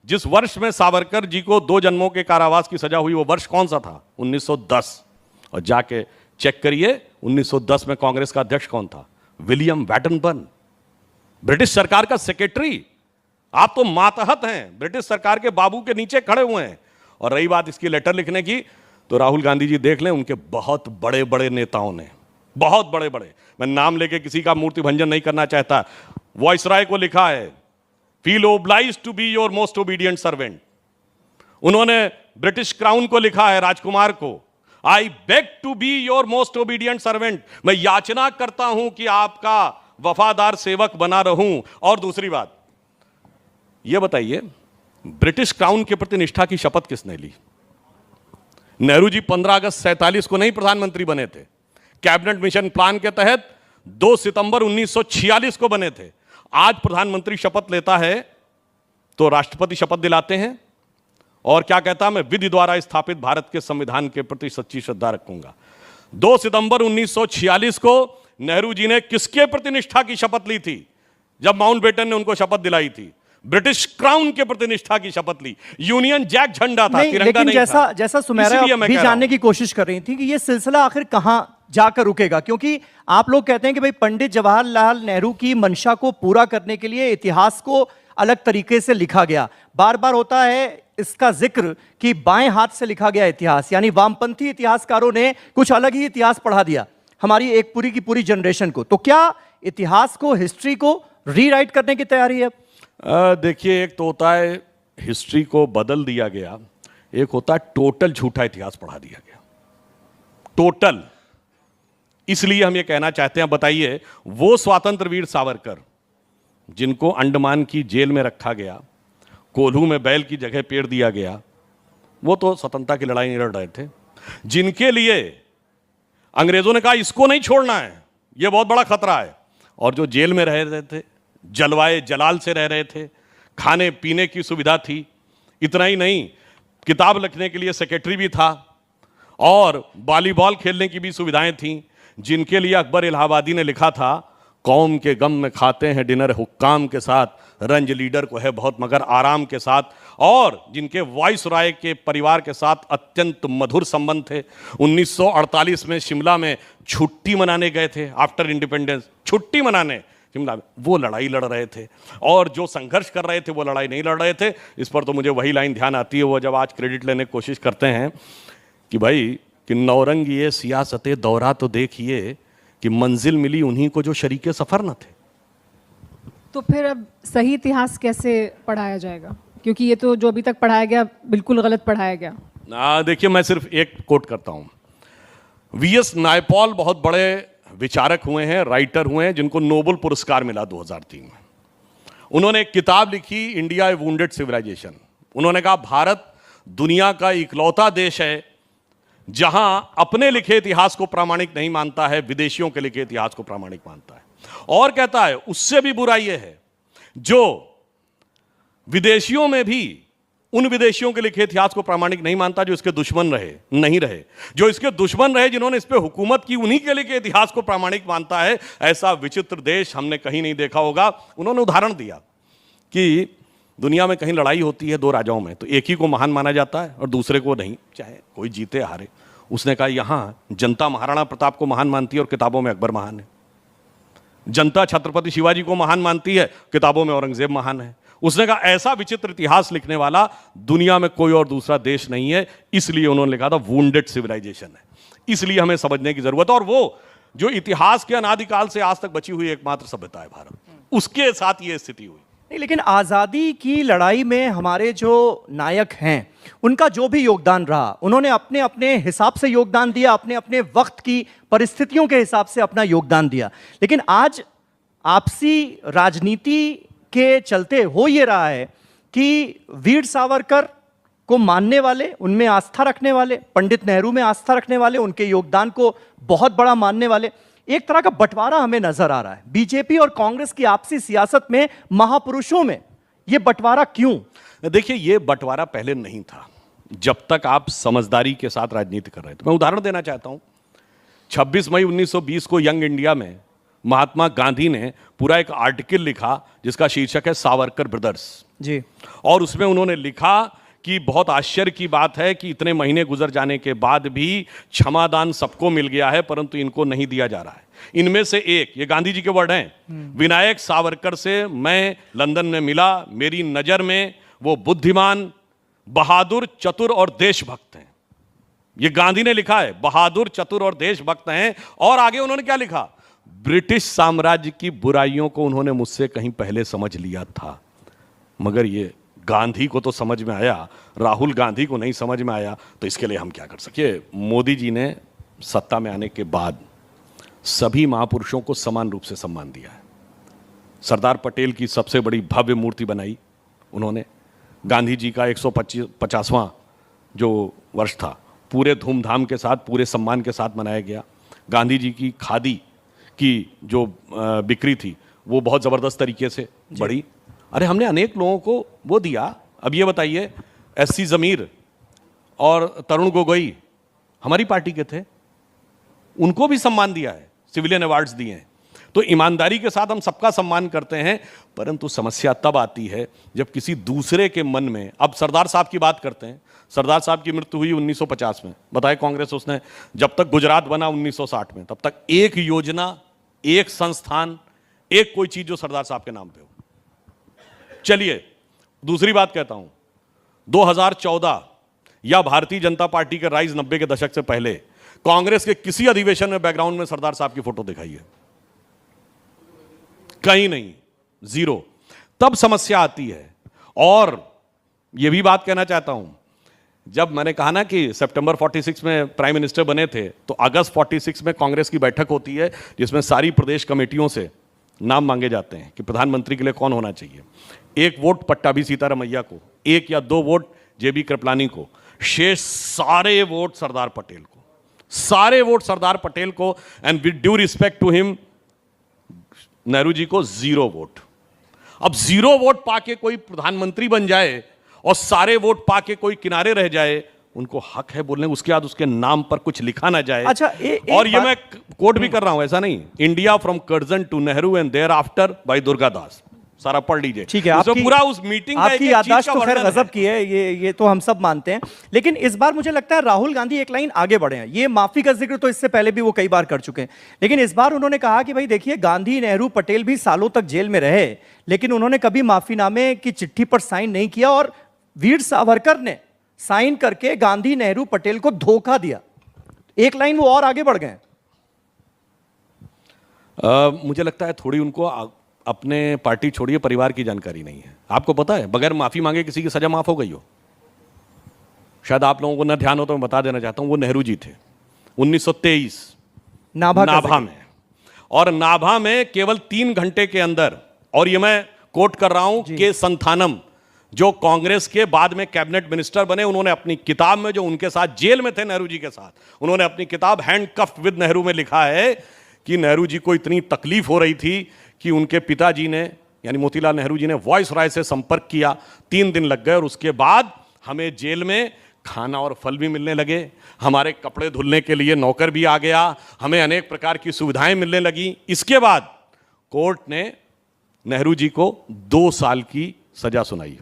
जिस वर्ष में सावरकर जी को 2 जन्मों के कारावास की सजा हुई, वो वर्ष कौन सा था? 1910। और जाके चेक करिए 1910 में कांग्रेस का अध्यक्ष कौन था? विलियम वैटनबर्न, ब्रिटिश सरकार का सेक्रेटरी। आप तो मातहत हैं, ब्रिटिश सरकार के बाबू के नीचे खड़े हुए हैं। और रही बात इसकी लेटर लिखने की, तो राहुल गांधी जी देख लें, उनके बहुत बड़े बड़े नेताओं ने, बहुत बड़े बड़े, मैं नाम लेके किसी का मूर्ति भंजन नहीं करना चाहता, वायसराय को लिखा है feel obliged to be your most obedient servant. उन्होंने ब्रिटिश क्राउन को लिखा है, राजकुमार को, I beg to be your most obedient servant, मैं याचना करता हूं कि आपका वफादार सेवक बना रहूं। और दूसरी बात यह बताइए, ब्रिटिश क्राउन के प्रति निष्ठा की शपथ किसने ली? नेहरू जी 15 अगस्त 47 को नहीं प्रधानमंत्री बने थे, कैबिनेट मिशन प्लान के तहत 2 सितंबर 1946 को बने थे। आज प्रधानमंत्री शपथ लेता है तो राष्ट्रपति शपथ दिलाते हैं और क्या कहता, मैं विधि द्वारा स्थापित भारत के संविधान के प्रति सच्ची श्रद्धा रखूंगा। 2 सितंबर 1946 को नेहरू जी ने किसके प्रति निष्ठा की शपथ ली थी? जब माउंटबेटन ने उनको शपथ दिलाई थी, ब्रिटिश क्राउन के प्रति निष्ठा की शपथ ली। यूनियन जैक झंडा था, तिरंगा लेकिन नहीं जैसा था। जैसा सुमेरा भी जानने की कोशिश कर रही थी कि ये सिलसिला आखिर कहां जाकर रुकेगा, क्योंकि आप लोग कहते हैं कि भाई पंडित जवाहरलाल नेहरू की मंशा को पूरा करने के लिए इतिहास को अलग तरीके से लिखा गया। बार बार होता है इसका जिक्र कि बाएं हाथ से लिखा गया इतिहास, यानी वामपंथी इतिहासकारों ने कुछ अलग ही इतिहास पढ़ा दिया हमारी एक पूरी की पूरी जनरेशन को। तो क्या इतिहास को, हिस्ट्री को रीराइट करने की तैयारी है? देखिए, एक तो होता है हिस्ट्री को बदल दिया गया, एक होता है टोटल झूठा इतिहास पढ़ा दिया गया, टोटल। इसलिए हम ये कहना चाहते हैं, बताइए वो स्वतंत्र वीर सावरकर जिनको अंडमान की जेल में रखा गया, कोल्हू में बैल की जगह पेड़ दिया गया, वो तो स्वतंत्रता की लड़ाई नहीं लड़ रहे थे, जिनके लिए अंग्रेजों ने कहा इसको नहीं छोड़ना है, ये बहुत बड़ा खतरा है, और जो जेल में रह रहे थे, जलवाए जलाल से रह रहे थे, खाने पीने की सुविधा थी, इतना ही नहीं किताब लिखने के लिए सेक्रेटरी भी था और वॉलीबॉल खेलने की भी सुविधाएं थीं, जिनके लिए अकबर इलाहाबादी ने लिखा था, कौम के गम में खाते हैं डिनर हुक्काम के साथ, रंज लीडर को है बहुत मगर आराम के साथ, और जिनके वायसराय के परिवार के साथ अत्यंत मधुर संबंध थे। 1948 में शिमला में छुट्टी मनाने गए थे, आफ्टर इंडिपेंडेंस छुट्टी मनाने शिमला में, वो लड़ाई लड़ रहे थे, और जो संघर्ष कर रहे थे वो लड़ाई नहीं लड़ रहे थे। इस पर तो मुझे वही लाइन ध्यान आती है, वो जब आज क्रेडिट लेने की कोशिश करते हैं कि भाई कि नौरंग ये सियासते दौरा तो देखिए कि मंजिल मिली उन्हीं को जो शरीके सफर न थे। तो फिर अब सही इतिहास कैसे पढ़ाया जाएगा, क्योंकि ये तो जो अभी तक पढ़ाया गया बिल्कुल गलत पढ़ाया गया। देखिए, मैं सिर्फ एक कोट करता हूं, वीएस नायपॉल बहुत बड़े विचारक हुए हैं, राइटर हुए हैं, जिनको नोबेल पुरस्कार मिला 2003 में। उन्होंने एक किताब लिखी, इंडिया ए वुंडेड सिविलाइजेशन। उन्होंने कहा भारत दुनिया का इकलौता देश है जहां अपने लिखे इतिहास को प्रामाणिक नहीं मानता है, विदेशियों के लिखे इतिहास को प्रामाणिक मानता है। और कहता है उससे भी बुरा यह है जो विदेशियों में भी उन विदेशियों के लिखे इतिहास को प्रामाणिक नहीं मानता जो इसके दुश्मन रहे, नहीं रहे, जो इसके दुश्मन रहे, जिन्होंने इस पे हुकूमत की, उन्हीं के लिखे इतिहास को प्रामाणिक मानता है। ऐसा विचित्र देश हमने कहीं नहीं देखा होगा। उन्होंने उदाहरण दिया कि दुनिया में कहीं लड़ाई होती है 2 राजाओं में, तो एक ही को महान माना जाता है और दूसरे को नहीं, चाहे कोई जीते हारे। उसने कहा यहां जनता महाराणा प्रताप को महान मानती है और किताबों में अकबर महान है, जनता छत्रपति शिवाजी को महान मानती है, किताबों में औरंगजेब महान है। उसने कहा ऐसा विचित्र इतिहास लिखने वाला दुनिया में कोई और दूसरा देश नहीं है, इसलिए उन्होंने लिखा था वुंडेड सिविलाइजेशन है। इसलिए हमें समझने की जरूरत है, और वो जो इतिहास के अनादिकाल से आज तक बची हुई एकमात्र सभ्यता है भारत, उसके साथ ये स्थिति हुई। नहीं, लेकिन आज़ादी की लड़ाई में हमारे जो नायक हैं उनका जो भी योगदान रहा, उन्होंने अपने अपने हिसाब से योगदान दिया, अपने अपने वक्त की परिस्थितियों के हिसाब से अपना योगदान दिया। लेकिन आज आपसी राजनीति के चलते हो ये रहा है कि वीर सावरकर को मानने वाले, उनमें आस्था रखने वाले, पंडित नेहरू में आस्था रखने वाले, उनके योगदान को बहुत बड़ा मानने वाले, एक तरह का बंटवारा हमें नजर आ रहा है। बीजेपी और कांग्रेस की आपसी सियासत में, महापुरुषों में ये बंटवारा क्यों? देखिए, ये बंटवारा पहले नहीं था जब तक आप समझदारी के साथ राजनीति कर रहे थे। मैं उदाहरण देना चाहता हूं, 26 मई 1920 को यंग इंडिया में महात्मा गांधी ने पूरा एक आर्टिकल लिखा जिसका शीर्षक है सावरकर ब्रदर्स। जी। और उसमें उन्होंने लिखा कि बहुत आश्चर्य की बात है कि इतने महीने गुजर जाने के बाद भी क्षमादान सबको मिल गया है, परंतु इनको नहीं दिया जा रहा है। इनमें से एक, ये गांधी जी के वर्ड हैं, विनायक सावरकर से मैं लंदन में मिला, मेरी नजर में वो बुद्धिमान, बहादुर, चतुर और देशभक्त हैं। ये गांधी ने लिखा है, बहादुर, चतुर और देशभक्त हैं। और आगे उन्होंने क्या लिखा, ब्रिटिश साम्राज्य की बुराइयों को उन्होंने मुझसे कहीं पहले समझ लिया था। मगर ये गांधी को तो समझ में आया, राहुल गांधी को नहीं समझ में आया, तो इसके लिए हम क्या कर सकते। मोदी जी ने सत्ता में आने के बाद सभी महापुरुषों को समान रूप से सम्मान दिया है। सरदार पटेल की सबसे बड़ी भव्य मूर्ति बनाई उन्होंने। गांधी जी का 150वां जो वर्ष था, पूरे धूमधाम के साथ, पूरे सम्मान के साथ मनाया गया। गांधी जी की खादी की जो बिक्री थी वो बहुत ज़बरदस्त तरीके से बढ़ी। अरे हमने अनेक लोगों को वो दिया। अब ये बताइए, एससी ज़मीर और तरुण गोगोई हमारी पार्टी के थे, उनको भी सम्मान दिया है, सिविलियन अवार्ड्स दिए हैं। तो ईमानदारी के साथ हम सबका सम्मान करते हैं, परंतु समस्या तब आती है जब किसी दूसरे के मन में, अब सरदार साहब की बात करते हैं, सरदार साहब की मृत्यु हुई 1950 में, बताए कांग्रेस उसने, जब तक गुजरात बना 1960 में, तब तक एक योजना, एक संस्थान, एक कोई चीज जो सरदार साहब के नाम पे हो। चलिए दूसरी बात कहता हूं, 2014 या भारतीय जनता पार्टी के राइज 90 के दशक से पहले कांग्रेस के किसी अधिवेशन में बैकग्राउंड में सरदार साहब की फोटो दिखाई है? कहीं नहीं, जीरो। तब समस्या आती है। और यह भी बात कहना चाहता हूं, जब मैंने कहा ना कि सितंबर 46 में प्राइम मिनिस्टर बने थे, तो अगस्त 46 में कांग्रेस की बैठक होती है जिसमें सारी प्रदेश कमेटियों से नाम मांगे जाते हैं कि प्रधानमंत्री के लिए कौन होना चाहिए। एक वोट पट्टाभी सीतारमैया को, एक या दो वोट जेबी कृपलानी को, शेष सारे वोट सरदार पटेल को, सारे वोट सरदार पटेल को। And with due respect to him, Nehru ji को 0 वोट। अब 0 वोट पाके कोई प्रधानमंत्री बन जाए और सारे वोट पाके कोई किनारे रह जाए, उनको हक है बोलने, उसके बाद उसके नाम पर कुछ लिखा ना जाए। अच्छा, और ये मैं कोट भी कर रहा हूं, ऐसा नहीं, India from Curzon to Nehru and thereafter by Durgadas, सारा पढ़ लीजिए। ठीक है, आपकी पूरा उस मीटिंग का आपकी याददाश्त तो खैर गजब की है, ये तो हम सब मानते हैं। लेकिन इस बार मुझे लगता है राहुल गांधी एक लाइन आगे बढ़े हैं। ये माफी का जिक्र तो इससे पहले भी वो कई बार कर चुके हैं, लेकिन इस बार उन्होंने कहा कि भाई देखिए, गांधी, नेहरू, पटेल भी सालों तक जेल में रहे, लेकिन उन्होंने कभी माफीनामे की चिट्ठी पर साइन नहीं किया, और वीर सावरकर ने साइन करके गांधी, नेहरू, पटेल को धोखा दिया। एक लाइन वो और आगे बढ़ गए। मुझे लगता है थोड़ी उनको अपने पार्टी छोड़िए परिवार की जानकारी नहीं है। आपको पता है बगैर माफी मांगे किसी की सजा माफ हो गई हो? शायद आप लोगों को न ध्यान हो तो मैं बता देना चाहता हूं, वो नेहरू जी थे 1923 नाभा में। और नाभा में केवल 3 घंटे के अंदर, और ये मैं कोट कर रहा हूं के संथानम, जो कांग्रेस के बाद में कैबिनेट मिनिस्टर बने, उन्होंने अपनी किताब में, जो उनके साथ जेल में थे नेहरू जी के साथ, उन्होंने अपनी किताब हैंडकफ्ड विद नेहरू में लिखा है कि नेहरू जी को इतनी तकलीफ हो रही थी कि उनके पिताजी ने, यानी मोतीलाल नेहरू जी ने, वॉइस रॉय से संपर्क किया। 3 दिन लग गए और उसके बाद हमें जेल में खाना और फल भी मिलने लगे, हमारे कपड़े धुलने के लिए नौकर भी आ गया, हमें अनेक प्रकार की सुविधाएं मिलने लगी। इसके बाद कोर्ट ने नेहरू जी को 2 साल की सजा सुनाई।